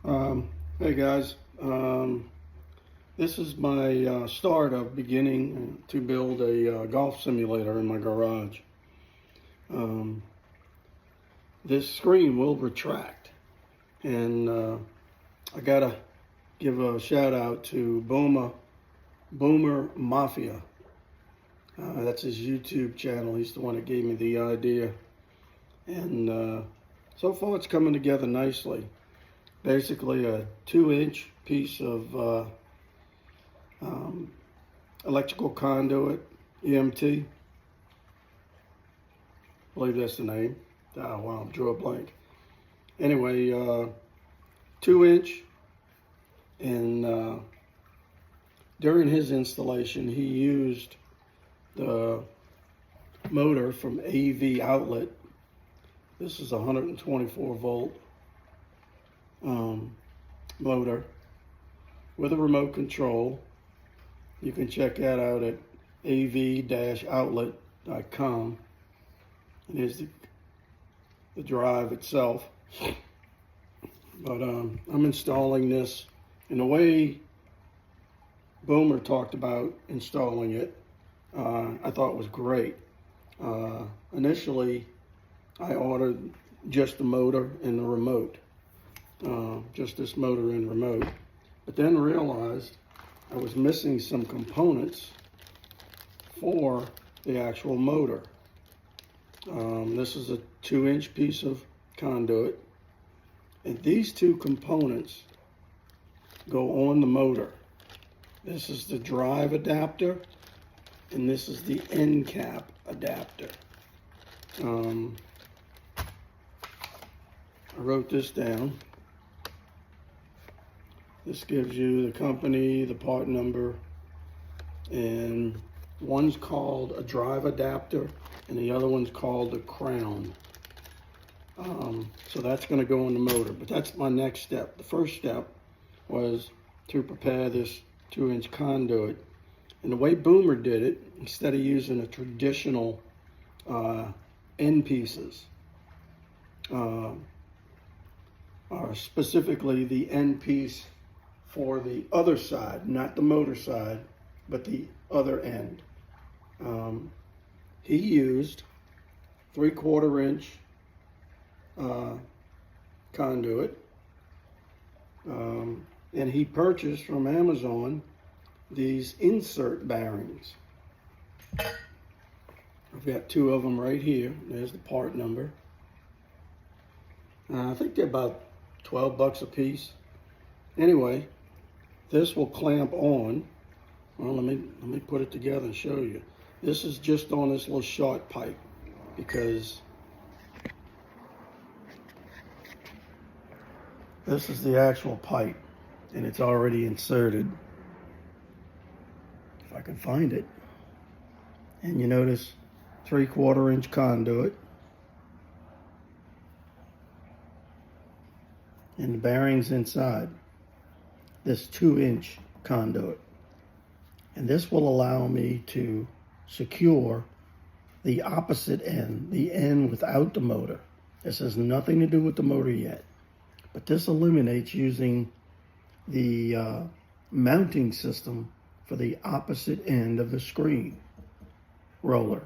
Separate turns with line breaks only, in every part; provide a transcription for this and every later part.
Hey guys, this is my start of beginning to build a golf simulator in my garage. This screen will retract, and I gotta give a shout out to Boomer Mafia. That's his YouTube channel. He's the one that gave me the idea, and so far it's coming together nicely. Basically a 2-inch piece of electrical conduit, EMT, I believe that's the name. Oh wow, drew a blank. Anyway, 2-inch, and during his installation he used the motor from AV Outlet. This is a 124 volt motor with a remote control. You can check that out at av-outlet.com. And here's the drive itself. But I'm installing this in the way Boomer talked about installing it. I thought it was great. Initially, I ordered just the motor and the remote. Just this motor and remote, but then realized I was missing some components for the actual motor. This is a 2-inch piece of conduit, and these two components go on the motor. This is the drive adapter, and this is the end cap adapter. I wrote this down. This gives you the company, the part number, and one's called a drive adapter and the other one's called the crown. So that's going to go in the motor, but that's my next step. The first step was to prepare this 2-inch conduit. And the way Boomer did it, instead of using a traditional end pieces, or specifically the end piece for the other side, not the motor side, but the other end. He used 3/4 inch conduit, and he purchased from Amazon these insert bearings. I've got 2 of them right here. There's the part number. I think they're about 12 bucks a piece. Anyway, this will clamp on. Well, let me put it together and show you. This is just on this little short pipe because this is the actual pipe and it's already inserted. If I can find it. And you notice 3/4 inch conduit. And the bearings inside this 2-inch conduit. And this will allow me to secure the opposite end, the end without the motor. This has nothing to do with the motor yet, but this eliminates using the mounting system for the opposite end of the screen roller.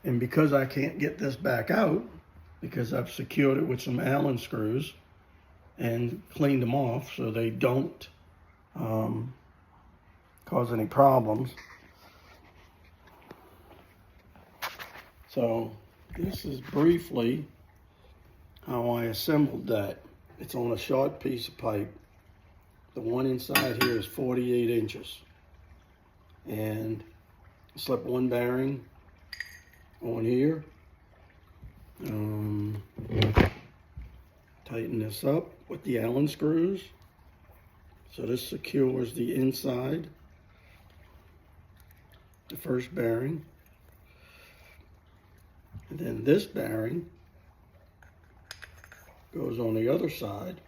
And because I can't get this back out, because I've secured it with some Allen screws and cleaned them off so they don't cause any problems. So this is briefly how I assembled that. It's on a short piece of pipe. The one inside here is 48 inches. And slip one bearing on here. Tighten this up with the Allen screws. So this secures the inside, the first bearing. And then this bearing goes on the other side.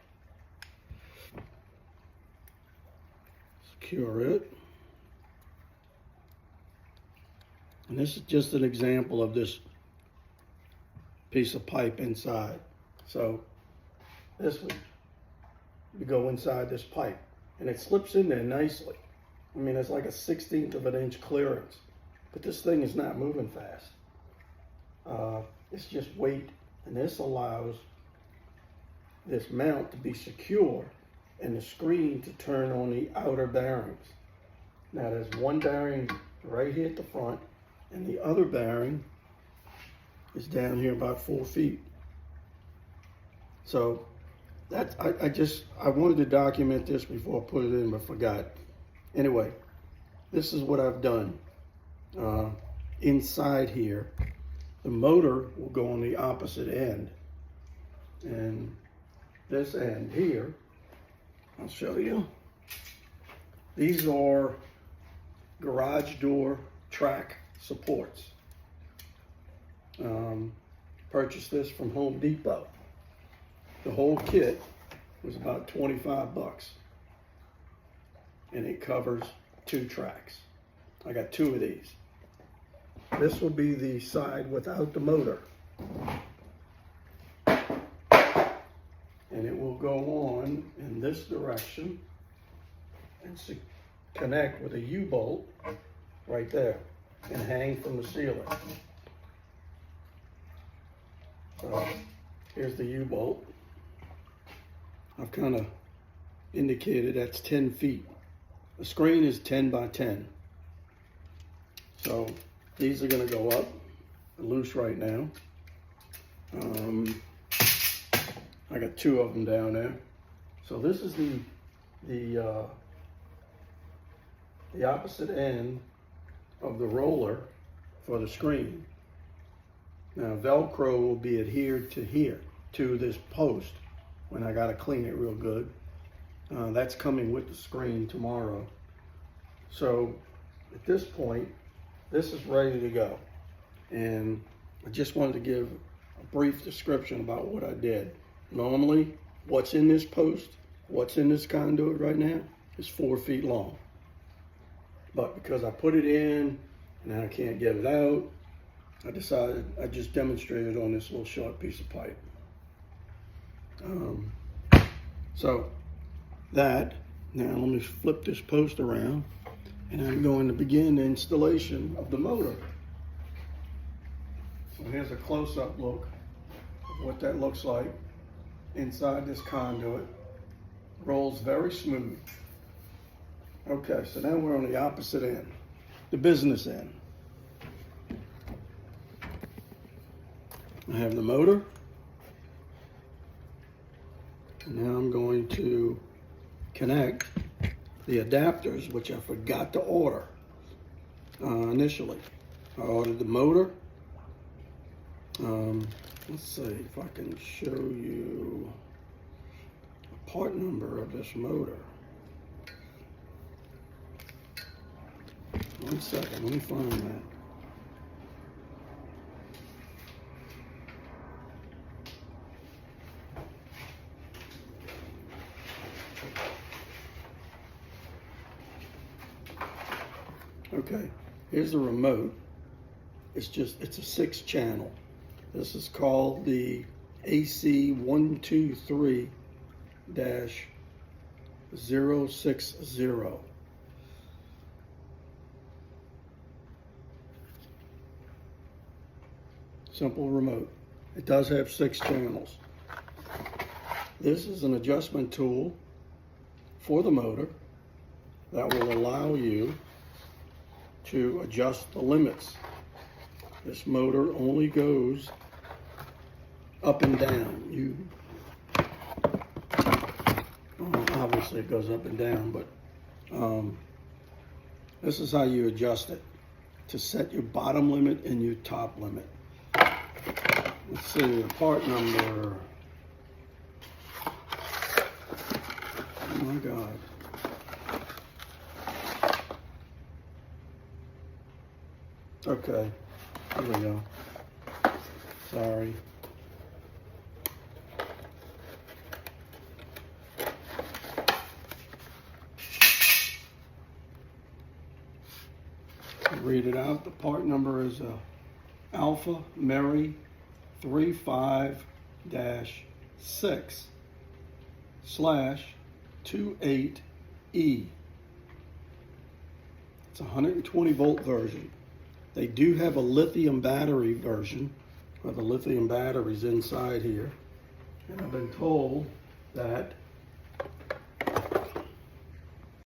Secure it. And this is just an example of this piece of pipe inside. So this would to go inside this pipe. And it slips in there nicely. I mean, it's like a 1/16 of an inch clearance. But this thing is not moving fast. It's just weight. And this allows this mount to be secure and the screen to turn on the outer bearings. Now there's one bearing right here at the front, and the other bearing is down here about 4 feet. So that I wanted to document this before I put it in, but forgot. Anyway, this is what I've done. Inside here, the motor will go on the opposite end, and this end here, I'll show you. These are garage door track supports. Purchased this from Home Depot. The whole kit was about 25 bucks. And it covers 2 tracks. I got 2 of these. This will be the side without the motor. And it will go on in this direction and connect with a U-bolt right there and hang from the ceiling. So here's the U-bolt. I've kind of indicated that's 10 feet. The screen is 10 by 10. So these are going to go up. They're loose right now. I got 2 of them down there. So this is the opposite end of the roller for the screen. Now Velcro will be adhered to here, to this post, when I gotta clean it real good. That's coming with the screen tomorrow. So at this point, this is ready to go. And I just wanted to give a brief description about what I did. Normally, what's in this post, what's in this conduit right now, is 4 feet long. But because I put it in, and I can't get it out, I decided I just demonstrated on this little short piece of pipe. So that, now let me flip this post around, and I'm going to begin the installation of the motor. So here's a close-up look of what that looks like inside this conduit. Rolls very smooth. Okay, so now we're on the opposite end, the business end. I have the motor. And now I'm going to connect the adapters, which I forgot to order initially. I ordered the motor. Let's see if I can show you the part number of this motor. 1 second, let me find that. Okay, here's the remote. It's a 6-channel. This is called the AC123-060. Simple remote. It does have 6 channels. This is an adjustment tool for the motor that will allow you to adjust the limits. This motor only goes up and down. Obviously it goes up and down, but this is how you adjust it to set your bottom limit and your top limit. Let's see, the part number. Oh my God. Okay, here we go. Sorry. Read it out. The part number is Alpha Mary 35-6/060. 28E. It's a 120 volt version. They do have a lithium battery version, where the lithium battery's inside here. And I've been told that